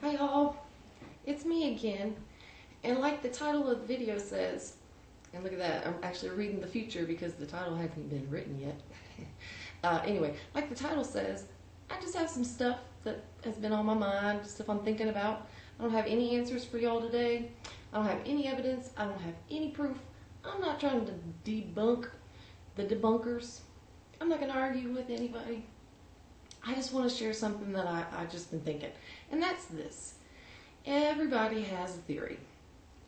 Hi y'all, it's me again, and like the title of the video says, and look at that, I'm actually reading the future because the title hasn't been written yet. Anyway, like the title says, I just have some stuff that has been on my mind, stuff I'm thinking about. I don't have any answers for y'all today. I don't have any evidence. I don't have any proof. I'm not trying to debunk the debunkers. I'm not going to argue with anybody. I just want to share something that I've just been thinking, and that's this. Everybody has a theory.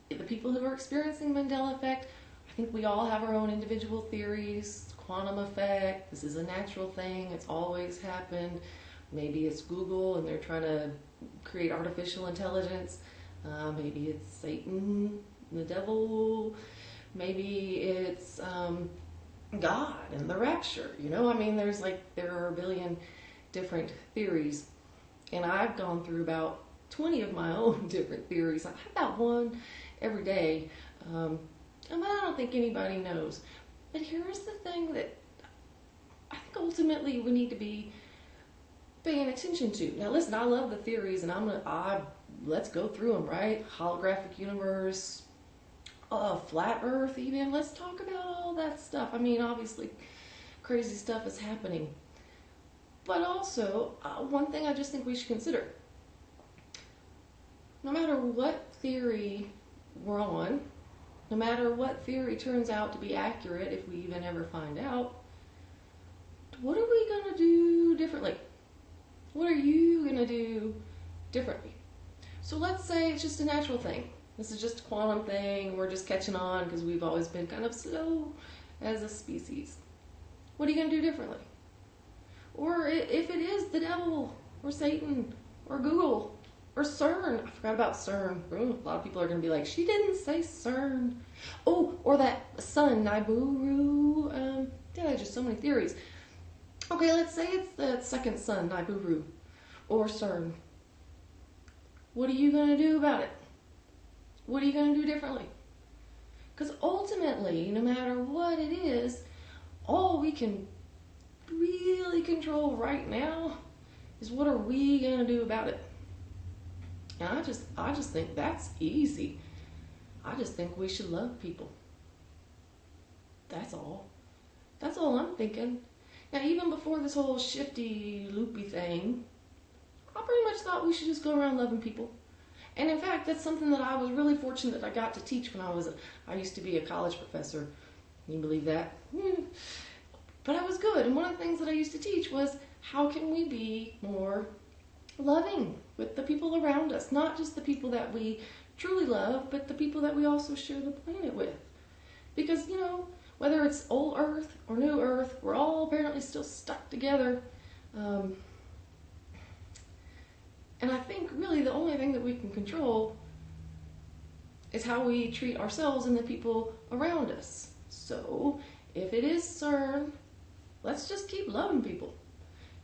The people who are experiencing Mandela Effect, I think we all have our own individual theories. Quantum effect, this is a natural thing, it's always happened. Maybe it's Google and they're trying to create artificial intelligence. Maybe it's Satan, the devil. Maybe it's God and the rapture. You know, I mean, there are a billion different theories, and I've gone through about 20 of my own different theories. I have about one every day, and I don't think anybody knows. But here's the thing that I think ultimately we need to be paying attention to. Now listen, I love the theories, and let's go through them, right? Holographic universe, flat earth even. Let's talk about all that stuff. I mean, obviously crazy stuff is happening. But also, one thing I just think we should consider. No matter what theory we're on, no matter what theory turns out to be accurate, if we even ever find out, what are we going to do differently? What are you going to do differently? So let's say it's just a natural thing. This is just a quantum thing. We're just catching on because we've always been kind of slow as a species. What are you going to do differently? Or if it is the devil, or Satan, or Google, or CERN. I forgot about CERN. Ooh, a lot of people are going to be like, she didn't say CERN. Oh, or that sun, Nibiru. Yeah, just so many theories. Okay, let's say it's the second sun, Nibiru, or CERN. What are you going to do about it? What are you going to do differently? Because ultimately, no matter what it is, all we can really control right now is what are we going to do about it. And I just think that's easy. I just think we should love people. That's all. That's all I'm thinking. Now, even before this whole shifty, loopy thing, I pretty much thought we should just go around loving people. And in fact, that's something that I was really fortunate that I got to teach when I used to be a college professor. Can you believe that? But I was good. And one of the things that I used to teach was, how can we be more loving with the people around us? Not just the people that we truly love, but the people that we also share the planet with. Because, you know, whether it's old Earth or new Earth, we're all apparently still stuck together. And I think really the only thing that we can control is how we treat ourselves and the people around us. So if it is CERN, let's just keep loving people.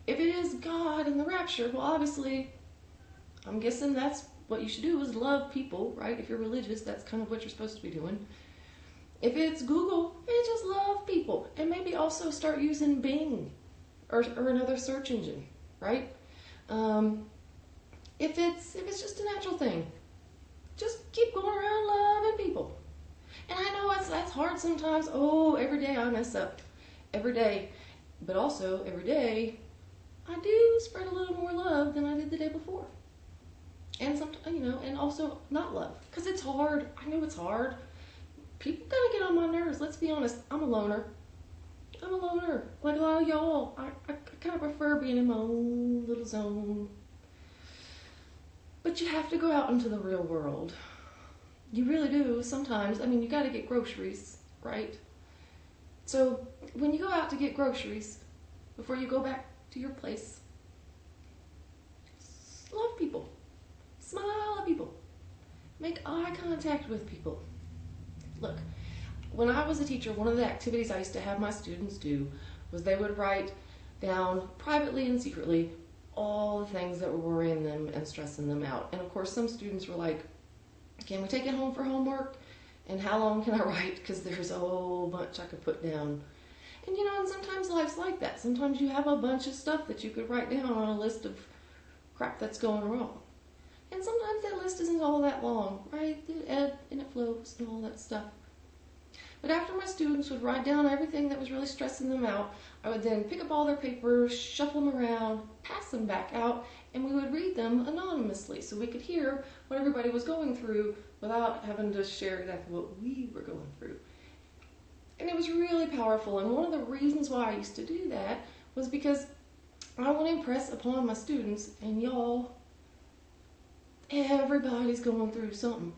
If it is God and the rapture, well, obviously, I'm guessing that's what you should do, is love people, right? If you're religious, that's kind of what you're supposed to be doing. If it's Google, just love people. And maybe also start using Bing or another search engine, right? If it's just a natural thing, just keep going around loving people. And I know that's hard sometimes. Oh, every day I mess up. Every day. But also, every day, I do spread a little more love than I did the day before. And sometimes, you know, and also not love. Because it's hard. I know it's hard. People kind of get on my nerves. Let's be honest. I'm a loner. Like a lot of y'all. I kind of prefer being in my own little zone. But you have to go out into the real world. You really do sometimes. I mean, you got to get groceries, right? So when you go out to get groceries, before you go back to your place, love people. Smile at people. Make eye contact with people. Look, when I was a teacher, one of the activities I used to have my students do was they would write down privately and secretly all the things that were worrying them and stressing them out. And of course, some students were like, can we take it home for homework? And how long can I write? Because there's a whole bunch I could put down. And you know, and sometimes life's like that. Sometimes you have a bunch of stuff that you could write down on a list of crap that's going wrong. And sometimes that list isn't all that long, right? It ebbs and it flows and all that stuff. But after my students would write down everything that was really stressing them out, I would then pick up all their papers, shuffle them around, pass them back out, and we would read them anonymously so we could hear what everybody was going through without having to share exactly what we were going through. And it was really powerful, and one of the reasons why I used to do that was because I want to impress upon my students, and y'all, everybody's going through something.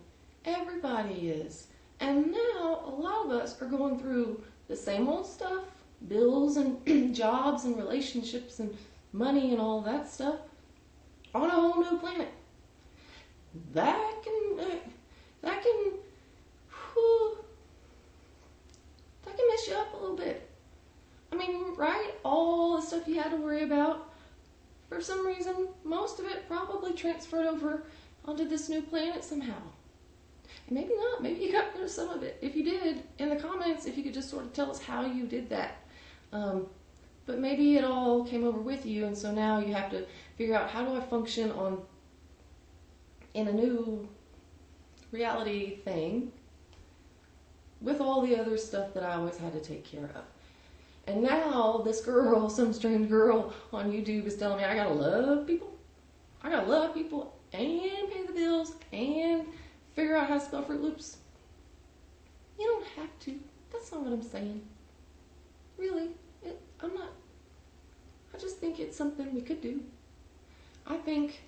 Everybody is. And now a lot of us are going through the same old stuff, bills and jobs and relationships and money and all that stuff on a whole new planet. That can whew, that can mess you up a little bit. I mean, right? All the stuff you had to worry about, for some reason, most of it probably transferred over onto this new planet somehow. And maybe not. Maybe you got rid of some of it. If you did, in the comments, if you could just sort of tell us how you did that. But maybe it all came over with you, and so now you have to figure out, how do I function in a new reality thing with all the other stuff that I always had to take care of. And now this girl, some strange girl on YouTube, is telling me I gotta love people. I gotta love people and pay the bills and figure out how to spell Fruit Loops. You don't have to. That's not what I'm saying. Really, I'm not. I just think it's something we could do. I think,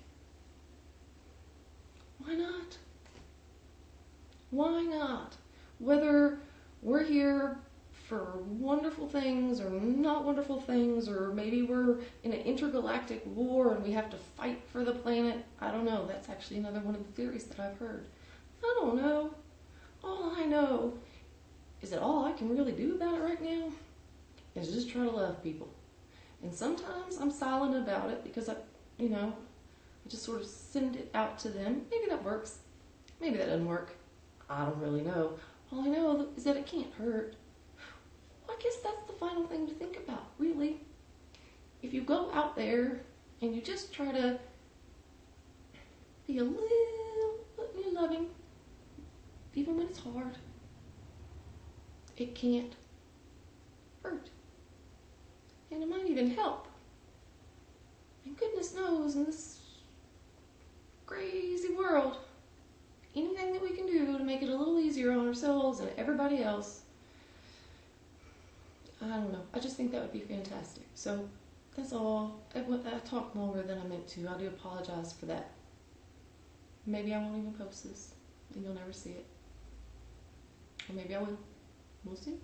why not? Why not? Whether we're here for wonderful things or not wonderful things, or maybe we're in an intergalactic war and we have to fight for the planet. I don't know. That's actually another one of the theories that I've heard. I don't know. All I know is that all I can really do about it right now is just try to love people. And sometimes I'm silent about it because I just sort of send it out to them. Maybe that works. Maybe that doesn't work. I don't really know. All I know is that it can't hurt. Well, I guess that's the final thing to think about, really. If you go out there and you just try to be a little loving, even when it's hard, it can't hurt. And it might even help. And goodness knows, in this crazy world, anything that we can do to make it a little easier on ourselves and everybody else, I don't know. I just think that would be fantastic. So that's all. I talked longer than I meant to. I do apologize for that. Maybe I won't even post this, and you'll never see it. Or maybe I will. We'll see.